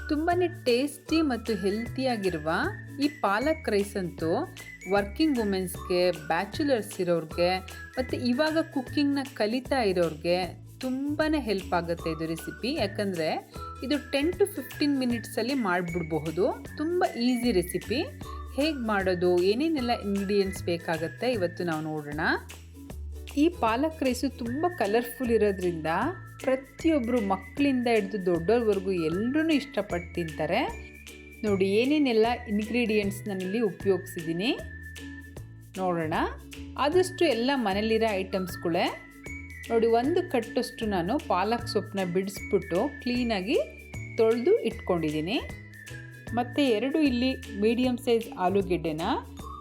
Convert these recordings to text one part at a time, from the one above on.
ತುಂಬಾ ಟೇಸ್ಟಿ ಮತ್ತು ಹೆಲ್ತಿಯಾಗಿರುವ ಈ ಪಾಲಕ್ ರೈಸ್ ಅಂತೂ ವರ್ಕಿಂಗ್ ವುಮೆನ್ಸ್ಗೆ, ಬ್ಯಾಚುಲರ್ಸ್ ಇರೋರಿಗೆ ಮತ್ತು ಇವಾಗ ಕುಕ್ಕಿಂಗ್ನ ಕಲಿತಾ ಇರೋರಿಗೆ ತುಂಬಾ ಹೆಲ್ಪ್ ಆಗುತ್ತೆ ಇದು ರೆಸಿಪಿ. ಯಾಕಂದರೆ ಇದು 10 to 15 ಮಿನಿಟ್ಸಲ್ಲಿ ಮಾಡಿಬಿಡ್ಬಹುದು. ತುಂಬ ಈಸಿ ರೆಸಿಪಿ. ಹೇಗೆ ಮಾಡೋದು, ಏನೇನೆಲ್ಲ ಇಂಗ್ರೀಡಿಯೆಂಟ್ಸ್ ಬೇಕಾಗುತ್ತೆ ಇವತ್ತು ನಾವು ನೋಡೋಣ. ಈ ಪಾಲಕ್ ರೈಸು ತುಂಬ ಕಲರ್ಫುಲ್ ಇರೋದ್ರಿಂದ ಪ್ರತಿಯೊಬ್ಬರು ಮಕ್ಕಳಿಂದ ಹಿಡಿದು ದೊಡ್ಡವ್ರವರೆಗೂ ಎಲ್ಲರೂ ಇಷ್ಟಪಟ್ಟು ತಿಂತಾರೆ. ನೋಡಿ ಏನೇನೆಲ್ಲ ಇಂಗ್ರೀಡಿಯೆಂಟ್ಸ್ ನಾನಿಲ್ಲಿ ಉಪಯೋಗಿಸಿದ್ದೀನಿ ನೋಡೋಣ. ಆದಷ್ಟು ಎಲ್ಲ ಮನೇಲಿರೋ ಐಟಮ್ಸ್ಗಳೇ. ನೋಡಿ, ಒಂದು ಕಟ್ಟಷ್ಟು ನಾನು ಪಾಲಕ್ ಸೊಪ್ಪನ್ನ ಬಿಡಿಸ್ಬಿಟ್ಟು ಕ್ಲೀನಾಗಿ ತೊಳೆದು ಇಟ್ಕೊಂಡಿದ್ದೀನಿ. ಮತ್ತು 2 ಇಲ್ಲಿ ಮೀಡಿಯಮ್ ಸೈಜ್ ಆಲೂಗೆಡ್ಡೆನ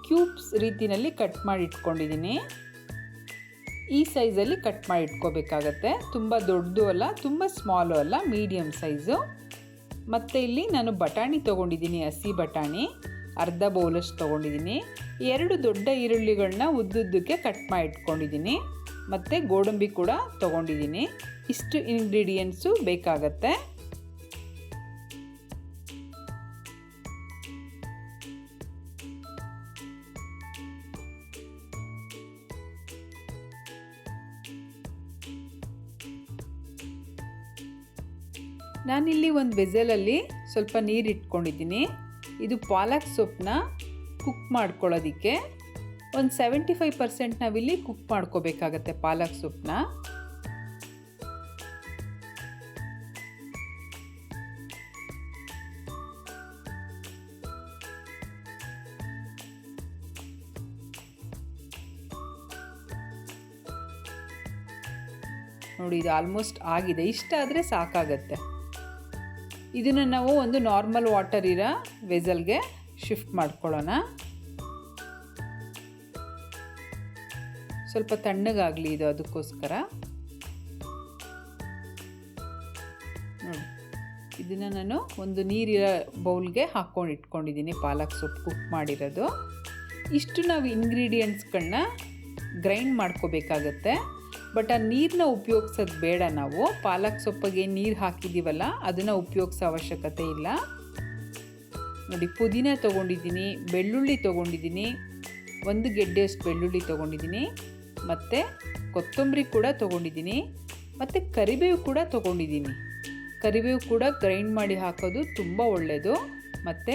ಕ್ಯೂಬ್ಸ್ ರೀತಿಯಲ್ಲಿ ಕಟ್ ಮಾಡಿ ಇಟ್ಕೊಂಡಿದ್ದೀನಿ. ಈ ಸೈಜಲ್ಲಿ ಕಟ್ ಮಾಡಿ ಇಟ್ಕೋಬೇಕಾಗತ್ತೆ. ತುಂಬ ದೊಡ್ಡದು ಅಲ್ಲ, ತುಂಬ ಸ್ಮಾಲು ಅಲ್ಲ, ಮೀಡಿಯಮ್ ಸೈಜು. ಮತ್ತು ಇಲ್ಲಿ ನಾನು ಬಟಾಣಿ ತೊಗೊಂಡಿದ್ದೀನಿ, ಹಸಿ ಬಟಾಣಿ ಅರ್ಧ ಬೌಲಷ್ಟು ತೊಗೊಂಡಿದ್ದೀನಿ. 2 ದೊಡ್ಡ ಈರುಳ್ಳಿಗಳನ್ನ ಉದ್ದುದ್ದಕ್ಕೆ ಕಟ್ ಮಾಡಿ ಇಟ್ಕೊಂಡಿದ್ದೀನಿ. ಮತ್ತು ಗೋಡಂಬಿ ಕೂಡ ತೊಗೊಂಡಿದ್ದೀನಿ. ಇಷ್ಟು ಇಂಗ್ರೀಡಿಯೆಂಟ್ಸು ಬೇಕಾಗತ್ತೆ. ನಾನಿಲ್ಲಿ ಒಂದು ವೆಸಲಲ್ಲಿ ಸ್ವಲ್ಪ ನೀರು ಇಟ್ಕೊಂಡಿದ್ದೀನಿ. ಇದು ಪಾಲಕ್ ಸೊಪ್ಪನ್ನ ಕುಕ್ ಮಾಡ್ಕೊಳ್ಳೋದಕ್ಕೆ ಒಂದು 75% ನಾವಿಲ್ಲಿ ಕುಕ್ ಮಾಡ್ಕೋಬೇಕಾಗತ್ತೆ ಪಾಲಕ್ ಸೊಪ್ಪನ್ನ. ನೋಡಿ, ಇದು ಆಲ್ಮೋಸ್ಟ್ ಆಗಿದೆ. ಇಷ್ಟಾದರೆ ಸಾಕಾಗತ್ತೆ. ಇದನ್ನು ನಾವು ಒಂದು ನಾರ್ಮಲ್ ವಾಟರ್ ಇರೋ ವೆಸಲ್ಗೆ ಶಿಫ್ಟ್ ಮಾಡ್ಕೊಳ್ಳೋಣ. ಸ್ವಲ್ಪ ತಣ್ಣಗಾಗಲಿ ಇದು, ಅದಕ್ಕೋಸ್ಕರ. ನೋಡಿ, ಇದನ್ನು ನಾನು ಒಂದು ನೀರಿರೋ ಬೌಲ್ಗೆ ಹಾಕ್ಕೊಂಡು ಇಟ್ಕೊಂಡಿದ್ದೀನಿ, ಪಾಲಕ್ ಸೊಪ್ಪು ಕುಕ್ ಮಾಡಿರೋದು. ಇಷ್ಟು ನಾವು ಇಂಗ್ರೀಡಿಯೆಂಟ್ಸ್ಗಳನ್ನ ಗ್ರೈಂಡ್ ಮಾಡ್ಕೋಬೇಕಾಗತ್ತೆ. ಬಟ್ ಆ ನೀರನ್ನ ಉಪಯೋಗಿಸೋದು ಬೇಡ. ನಾವು ಪಾಲಕ್ ಸೊಪ್ಪಿಗೆ ನೀರು ಹಾಕಿದ್ದೀವಲ್ಲ, ಅದನ್ನು ಉಪಯೋಗಿಸೋ ಅವಶ್ಯಕತೆ ಇಲ್ಲ. ನೋಡಿ, ಪುದೀನ ತೊಗೊಂಡಿದ್ದೀನಿ, ಬೆಳ್ಳುಳ್ಳಿ ತೊಗೊಂಡಿದ್ದೀನಿ, 1 ಗೆಡ್ಡೆಯಷ್ಟು ಬೆಳ್ಳುಳ್ಳಿ ತೊಗೊಂಡಿದ್ದೀನಿ, ಮತ್ತು ಕೊತ್ತಂಬರಿ ಕೂಡ ತೊಗೊಂಡಿದ್ದೀನಿ, ಮತ್ತು ಕರಿಬೇವು ಕೂಡ ತೊಗೊಂಡಿದ್ದೀನಿ. ಕರಿಬೇವು ಕೂಡ ಗ್ರೈಂಡ್ ಮಾಡಿ ಹಾಕೋದು ತುಂಬ ಒಳ್ಳೆಯದು. ಮತ್ತು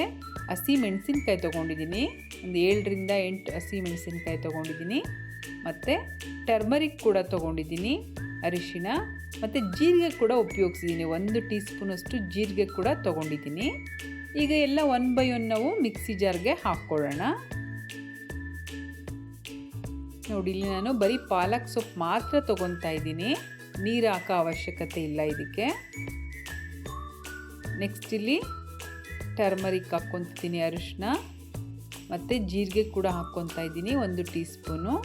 ಹಸಿ ಮೆಣಸಿನ್ಕಾಯಿ ತೊಗೊಂಡಿದ್ದೀನಿ, ಒಂದು 7ರಿಂದ 8 ಹಸಿ ಮೆಣಸಿನ್ಕಾಯಿ ತೊಗೊಂಡಿದ್ದೀನಿ. ಮತ್ತು ಟರ್ಮರಿಕ್ ಕೂಡ ತೊಗೊಂಡಿದ್ದೀನಿ, ಅರಿಶಿಣ, ಮತ್ತು ಜೀರಿಗೆ ಕೂಡ ಉಪಯೋಗಿಸಿದ್ದೀನಿ. 1 ಟೀ ಸ್ಪೂನಷ್ಟು ಜೀರಿಗೆ ಕೂಡ ತೊಗೊಂಡಿದ್ದೀನಿ. ಈಗ ಎಲ್ಲ 1 by 1 ನಾವು ಮಿಕ್ಸಿ ಜಾರ್ಗೆ ಹಾಕ್ಕೊಳ್ಳೋಣ. ನೋಡಿ, ಇಲ್ಲಿ ನಾನು ಬರೀ ಪಾಲಕ್ ಸೊಪ್ಪು ಮಾತ್ರ ತೊಗೊತಾ ಇದ್ದೀನಿ, ನೀರು ಹಾಕೋ ಅವಶ್ಯಕತೆ ಇಲ್ಲ ಇದಕ್ಕೆ. ನೆಕ್ಸ್ಟ್ ಇಲ್ಲಿ ಟರ್ಮರಿಕ್ ಹಾಕ್ಕೊತಿದ್ದೀನಿ, ಅರಿಶಿನ, ಮತ್ತು ಜೀರಿಗೆ ಕೂಡ ಹಾಕ್ಕೊತಾ ಇದ್ದೀನಿ, 1 ಟೀ ಸ್ಪೂನು.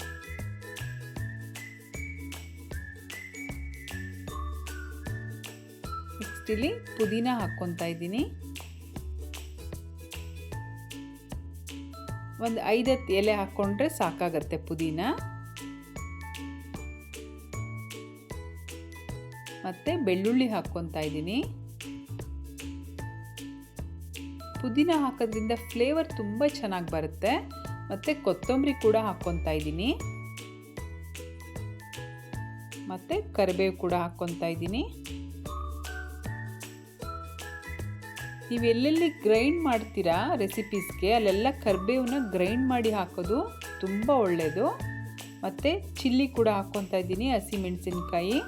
ನೆಕ್ಸ್ಟ್ ಇಲ್ಲಿ ಪುದೀನ ಹಾಕ್ಕೊತಾ ಇದ್ದೀನಿ, ಒಂದು 5-10 ಎಲೆ ಹಾಕ್ಕೊಂಡ್ರೆ ಸಾಕಾಗತ್ತೆ ಪುದೀನ. ಮತ್ತು ಬೆಳ್ಳುಳ್ಳಿ ಹಾಕ್ಕೊತಾ ಇದ್ದೀನಿ. ಪುದೀನ ಹಾಕೋದ್ರಿಂದ ಫ್ಲೇವರ್ ತುಂಬ ಚೆನ್ನಾಗಿ ಬರುತ್ತೆ. ಮತ್ತು ಕೊತ್ತಂಬರಿ ಕೂಡ ಹಾಕ್ಕೊತಾ ಇದ್ದೀನಿ, ಮತ್ತು ಕರಿಬೇವು ಕೂಡ ಹಾಕ್ಕೊತಾ ಇದ್ದೀನಿ. ನೀವು ಎಲ್ಲೆಲ್ಲಿ ಗ್ರೈಂಡ್ ಮಾಡ್ತೀರಾ ರೆಸಿಪೀಸ್ಗೆ, ಅಲ್ಲೆಲ್ಲ ಕರಿಬೇವನ್ನ ಗ್ರೈಂಡ್ ಮಾಡಿ ಹಾಕೋದು ತುಂಬ ಒಳ್ಳೆಯದು. ಮತ್ತು ಚಿಲ್ಲಿ ಕೂಡ ಹಾಕ್ಕೊತಾ ಇದ್ದೀನಿ, ಹಸಿ ಮೆಣಸಿನ್ಕಾಯಿ.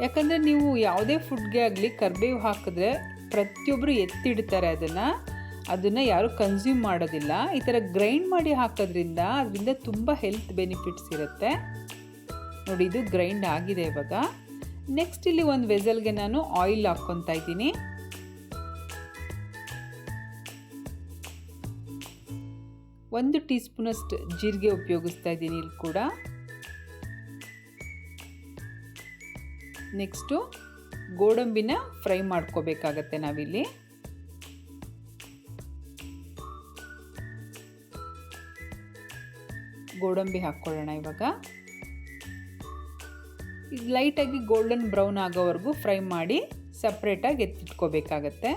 ಯಾಕಂದರೆ ನೀವು ಯಾವುದೇ ಫುಡ್ಗೆ ಆಗಲಿ ಕರಿಬೇವು ಹಾಕಿದ್ರೆ ಪ್ರತಿಯೊಬ್ಬರು ಎತ್ತಿಡ್ತಾರೆ, ಅದನ್ನು ಯಾರೂ ಕನ್ಸ್ಯೂಮ್ ಮಾಡೋದಿಲ್ಲ. ಈ ಥರ ಗ್ರೈಂಡ್ ಮಾಡಿ ಹಾಕೋದ್ರಿಂದ ಅದರಿಂದ ತುಂಬ ಹೆಲ್ತ್ ಬೆನಿಫಿಟ್ಸ್ ಇರುತ್ತೆ. ನೋಡಿ, ಇದು ಗ್ರೈಂಡ್ ಆಗಿದೆ ಇವಾಗ. ನೆಕ್ಸ್ಟ್ ಇಲ್ಲಿ ಒಂದು ವೆಸಲ್ಗೆ ನಾನು ಆಯಿಲ್ ಹಾಕ್ಕೊತಾ ಇದ್ದೀನಿ. 1 ಟೀ ಸ್ಪೂನಷ್ಟು ಜೀರಿಗೆ ಉಪಯೋಗಿಸ್ತಾ ಇದ್ದೀನಿ ಇಲ್ಲಿ ಕೂಡ. ನೆಕ್ಸ್ಟು ಗೋಡಂಬಿನ ಫ್ರೈ ಮಾಡ್ಕೋಬೇಕಾಗತ್ತೆ ನಾವಿಲ್ಲಿ. ಗೋಡಂಬಿ ಹಾಕ್ಕೊಳ್ಳೋಣ ಇವಾಗ. ಇದು ಲೈಟಾಗಿ ಗೋಲ್ಡನ್ ಬ್ರೌನ್ ಆಗೋವರೆಗೂ ಫ್ರೈ ಮಾಡಿ ಸಪ್ರೇಟಾಗಿ ಎತ್ತಿಟ್ಕೋಬೇಕಾಗತ್ತೆ.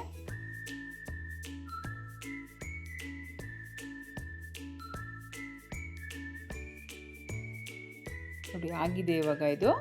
ನೋಡಿ ಆಗಿದೆ ಇವಾಗ ಇದು.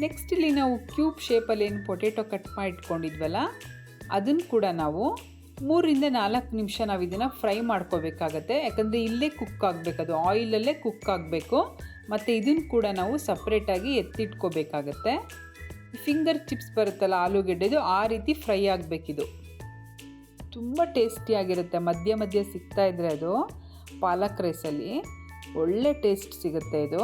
ನೆಕ್ಸ್ಟ್ ಇಲ್ಲಿ ನಾವು ಕ್ಯೂಬ್ ಶೇಪಲ್ಲಿ ಏನು ಪೊಟೆಟೊ ಕಟ್ ಮಾಡಿ ಇಟ್ಕೊಂಡಿದ್ವಲ್ಲ ಅದನ್ನು ಕೂಡ ನಾವು 3-4 ನಿಮಿಷ ನಾವು ಇದನ್ನು ಫ್ರೈ ಮಾಡ್ಕೋಬೇಕಾಗತ್ತೆ. ಯಾಕಂದರೆ ಇಲ್ಲೇ ಕುಕ್ ಆಗಬೇಕು, ಅದು ಆಯಿಲಲ್ಲೇ ಕುಕ್ ಆಗಬೇಕು. ಮತ್ತು ಇದನ್ನು ಕೂಡ ನಾವು ಸಪ್ರೇಟಾಗಿ ಎತ್ತಿಟ್ಕೋಬೇಕಾಗತ್ತೆ. ಫಿಂಗರ್ ಚಿಪ್ಸ್ ಬರುತ್ತಲ್ಲ ಆಲೂಗೆಡ್ಡೆದು, ಆ ರೀತಿ ಫ್ರೈ ಆಗಬೇಕಿದು. ತುಂಬ ಟೇಸ್ಟಿಯಾಗಿರುತ್ತೆ. ಮಧ್ಯ ಮಧ್ಯ ಸಿಗ್ತಾ ಇದ್ದರೆ ಅದು ಪಾಲಕ್ ರೈಸಲ್ಲಿ ಒಳ್ಳೆ ಟೇಸ್ಟ್ ಸಿಗುತ್ತೆ ಇದು.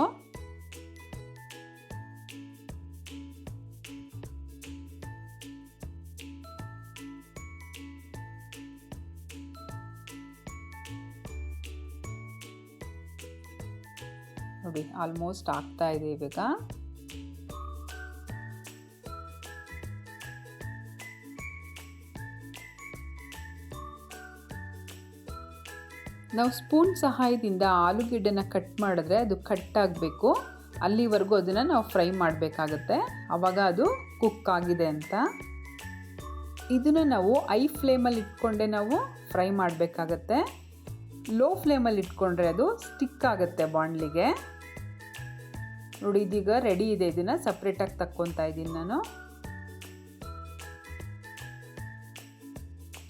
ನೋಡಿ ಆಲ್ಮೋಸ್ಟ್ ಆಗ್ತಾ ಇದೆ ಇವಾಗ. ನಾವು ಸ್ಪೂನ್ ಸಹಾಯದಿಂದ ಆಲೂಗೆಡ್ಡೆನ ಕಟ್ ಮಾಡಿದ್ರೆ ಅದು ಕಟ್ ಆಗಬೇಕು. ಅಲ್ಲಿವರೆಗೂ ಅದನ್ನು ನಾವು ಫ್ರೈ ಮಾಡಬೇಕಾಗತ್ತೆ, ಆವಾಗ ಅದು ಕುಕ್ ಆಗಿದೆ ಅಂತ. ಇದನ್ನು ನಾವು ಐ ಫ್ಲೇಮಲ್ಲಿ ಇಟ್ಕೊಂಡೆ ನಾವು ಫ್ರೈ ಮಾಡಬೇಕಾಗತ್ತೆ. ಲೋ ಫ್ಲೇಮಲ್ಲಿ ಇಟ್ಕೊಂಡ್ರೆ ಅದು ಸ್ಟಿಕ್ ಆಗುತ್ತೆ ಬಾಣಲಿಗೆ. ನೋಡಿ ಇದೀಗ ರೆಡಿ ಇದೆ. ಇದನ್ನು ಸಪ್ರೇಟಾಗಿ ತಕ್ಕೊತಾ ಇದ್ದೀನಿ ನಾನು.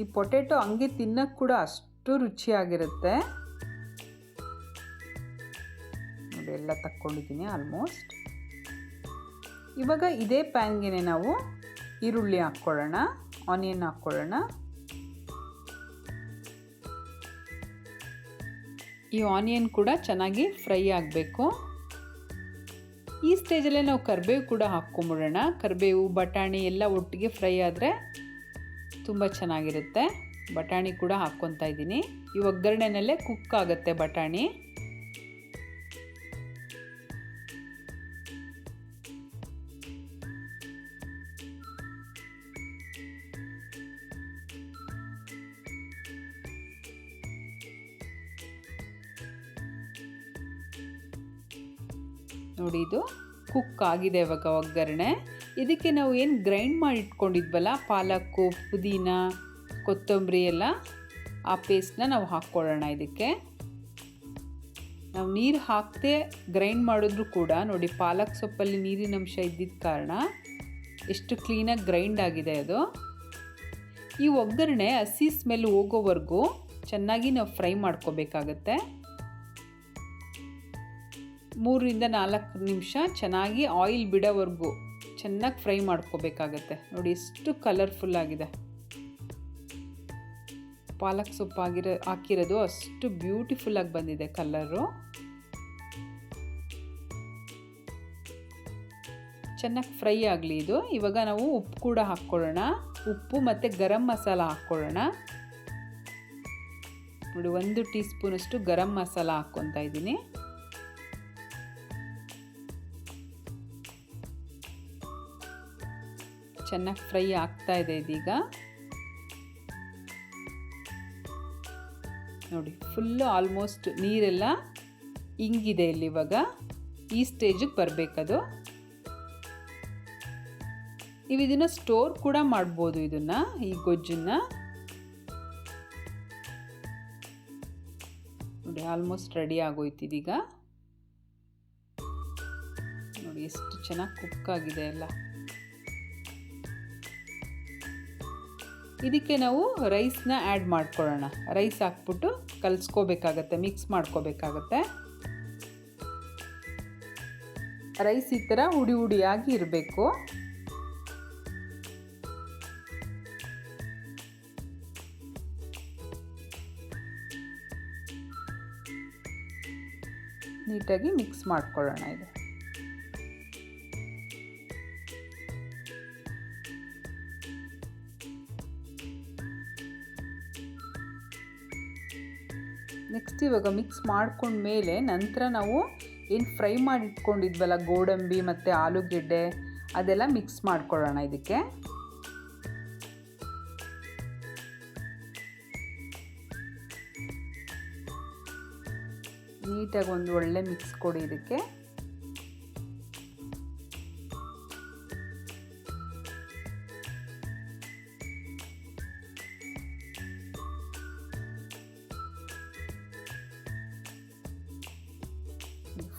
ಈ ಪೊಟೆಟೊ ಹಂಗೆ ತಿನ್ನೋಕ್ಕೆ ಕೂಡ ಅಷ್ಟು ರುಚಿಯಾಗಿರುತ್ತೆ. ನೋಡಿ ಎಲ್ಲ ತಕ್ಕೊಂಡಿದ್ದೀನಿ ಆಲ್ಮೋಸ್ಟ್. ಇವಾಗ ಇದೇ ಪ್ಯಾನ್ಗೆ ನಾವು ಈರುಳ್ಳಿ ಹಾಕ್ಕೊಳ್ಳೋಣ, ಆನಿಯನ್ ಹಾಕ್ಕೊಳ್ಳೋಣ. ಈ ಆನಿಯನ್ ಕೂಡ ಚೆನ್ನಾಗಿ ಫ್ರೈ ಆಗಬೇಕು. ಈ ಸ್ಟೇಜಲ್ಲೇ ನಾವು ಕರಿಬೇವು ಕೂಡ ಹಾಕ್ಕೊಂಬಿಡೋಣ. ಕರಿಬೇವು ಬಟಾಣಿ ಎಲ್ಲ ಒಟ್ಟಿಗೆ ಫ್ರೈ ಆದರೆ ತುಂಬ ಚೆನ್ನಾಗಿರುತ್ತೆ. ಬಟಾಣಿ ಕೂಡ ಹಾಕ್ಕೊತಾ ಇದ್ದೀನಿ. ಈ ಒಗ್ಗರಣೆನಲ್ಲೇ ಕುಕ್ ಆಗುತ್ತೆ ಬಟಾಣಿ. ನೋಡಿ ಇದು ಕುಕ್ ಆಗಿದೆ ಇವಾಗ ಒಗ್ಗರಣೆ. ಇದಕ್ಕೆ ನಾವು ಏನು ಗ್ರೈಂಡ್ ಮಾಡಿ ಇಟ್ಕೊಂಡಿದ್ವಲ್ಲ ಪಾಲಕ್ಕು, ಪುದೀನ, ಕೊತ್ತಂಬರಿ ಎಲ್ಲ, ಆ ಪೇಸ್ಟ್ನ ನಾವು ಹಾಕ್ಕೊಳ್ಳೋಣ ಇದಕ್ಕೆ. ನಾವು ನೀರು ಹಾಕದೆ ಗ್ರೈಂಡ್ ಮಾಡಿದ್ರೂ ಕೂಡ ನೋಡಿ ಪಾಲಕ್ ಸೊಪ್ಪಲ್ಲಿ ನೀರಿನ ಅಂಶ ಇದ್ದಿದ್ದ ಕಾರಣ ಎಷ್ಟು ಕ್ಲೀನಾಗಿ ಗ್ರೈಂಡ್ ಆಗಿದೆ ಅದು. ಈ ಒಗ್ಗರಣೆ ಹಸಿ ಸ್ಮೆಲ್ ಹೋಗೋವರೆಗೂ ಚೆನ್ನಾಗಿ ನಾವು ಫ್ರೈ ಮಾಡ್ಕೋಬೇಕಾಗತ್ತೆ. 3-4 ನಿಮಿಷ ಚೆನ್ನಾಗಿ ಆಯಿಲ್ ಬಿಡೋವರೆಗೂ ಚೆನ್ನಾಗಿ ಫ್ರೈ ಮಾಡ್ಕೋಬೇಕಾಗತ್ತೆ. ನೋಡಿ ಎಷ್ಟು ಕಲರ್ಫುಲ್ ಆಗಿದೆ. ಪಾಲಕ್ ಸೊಪ್ಪು ಹಾಕಿರೋದು ಅಷ್ಟು ಬ್ಯೂಟಿಫುಲ್ಲಾಗಿ ಬಂದಿದೆ ಕಲರು. ಚೆನ್ನಾಗಿ ಫ್ರೈ ಆಗಲಿ ಇದು. ಇವಾಗ ನಾವು ಉಪ್ಪು ಕೂಡ ಹಾಕ್ಕೊಳ್ಳೋಣ. ಉಪ್ಪು ಮತ್ತು ಗರಂ ಮಸಾಲ ಹಾಕ್ಕೊಳ್ಳೋಣ. ನೋಡಿ 1 ಟೀ ಸ್ಪೂನಷ್ಟು ಗರಂ ಮಸಾಲ ಹಾಕ್ಕೊತಾ ಇದ್ದೀನಿ. ಚೆನ್ನಾಗಿ ಫ್ರೈ ಆಗ್ತಾ ಇದೆ ಇದೀಗ. ನೋಡಿ ಫುಲ್ಲು ಆಲ್ಮೋಸ್ಟ್ ನೀರೆಲ್ಲ ಇಂಗಿದೆ ಇಲ್ಲಿ. ಇವಾಗ ಈ ಸ್ಟೇಜಿಗೆ ಬರಬೇಕದು. ನೀವು ಇದನ್ನು ಸ್ಟೋರ್ ಕೂಡ ಮಾಡ್ಬೋದು, ಇದನ್ನು ಈ ಗೊಜ್ಜನ್ನು. ನೋಡಿ ಆಲ್ಮೋಸ್ಟ್ ರೆಡಿ ಆಗೋಯ್ತು ಇದೀಗ. ನೋಡಿ ಎಷ್ಟು ಚೆನ್ನಾಗಿ ಕುಕ್ ಆಗಿದೆ ಎಲ್ಲ. ಇದಕ್ಕೆ ನಾವು ರೈಸ್ನ ಆ್ಯಡ್ ಮಾಡ್ಕೊಳ್ಳೋಣ. ರೈಸ್ ಹಾಕ್ಬಿಟ್ಟು ಕಲಿಸ್ಕೋಬೇಕಾಗತ್ತೆ, ಮಿಕ್ಸ್ ಮಾಡ್ಕೋಬೇಕಾಗತ್ತೆ. ರೈಸ್ ಈ ಥರ ಹುಡಿ ಹುಡಿಯಾಗಿ ಇರಬೇಕು. ನೀಟಾಗಿ ಮಿಕ್ಸ್ ಮಾಡ್ಕೊಳ್ಳೋಣ ಇದು. ನೆಕ್ಸ್ಟ್ ಇವಾಗ ಮಿಕ್ಸ್ ಮಾಡ್ಕೊಂಡ್ಮೇಲೆ ನಂತರ ನಾವು ಏನು ಫ್ರೈ ಮಾಡಿ ಇಟ್ಕೊಂಡಿದ್ವಲ್ಲ ಗೋಡಂಬಿ ಮತ್ತು ಆಲೂಗೆಡ್ಡೆ ಅದೆಲ್ಲ ಮಿಕ್ಸ್ ಮಾಡ್ಕೊಳ್ಳೋಣ ಇದಕ್ಕೆ. ನೀಟಾಗಿ ಒಂದು ಒಳ್ಳೆ ಮಿಕ್ಸ್ ಕೊಡಿ ಇದಕ್ಕೆ.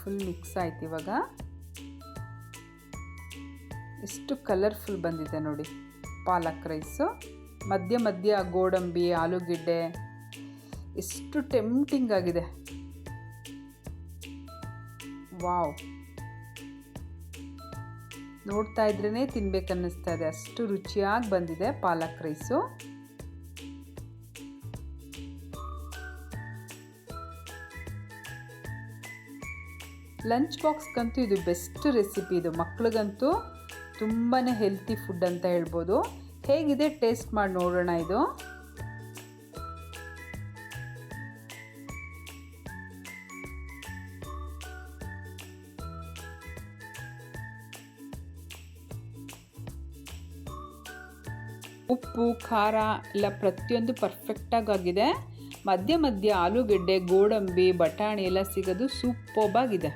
ಫುಲ್ ಮಿಕ್ಸ್ ಆಯ್ತು. ಇವಾಗ ಎಷ್ಟು ಕಲರ್ಫುಲ್ ಬಂದಿದೆ ನೋಡಿ ಪಾಲಕ್ ರೈಸು. ಮಧ್ಯ ಮಧ್ಯ ಗೋಡಂಬಿ ಆಲೂಗೆಡ್ಡೆ ಎಷ್ಟು ಟೆಂಪ್ಟಿಂಗ್ ಆಗಿದೆ. ವಾವ್, ನೋಡ್ತಾ ಇದ್ರೇ ತಿನ್ಬೇಕನ್ನಿಸ್ತಾ ಇದೆ, ಅಷ್ಟು ರುಚಿಯಾಗಿ ಬಂದಿದೆ ಪಾಲಕ್ ರೈಸು. ಲಂಚ್ ಬಾಕ್ಸ್ಗಂತೂ ಇದು ಬೆಸ್ಟ್ ರೆಸಿಪಿ. ಇದು ಮಕ್ಳಿಗಂತೂ ತುಂಬಾ ಹೆಲ್ತಿ ಫುಡ್ ಅಂತ ಹೇಳ್ಬೋದು. ಹೇಗಿದೆ ಟೇಸ್ಟ್ ಮಾಡಿ ನೋಡೋಣ. ಇದು ಉಪ್ಪು ಖಾರ ಎಲ್ಲ ಪ್ರತಿಯೊಂದು ಪರ್ಫೆಕ್ಟಾಗಿ ಆಗಿದೆ. ಮಧ್ಯ ಮಧ್ಯ ಆಲೂಗೆಡ್ಡೆ ಗೋಡಂಬಿ ಬಟಾಣಿ ಎಲ್ಲ ಸಿಗೋದು ಸೂಪರ್ಬ್ ಆಗಿದೆ.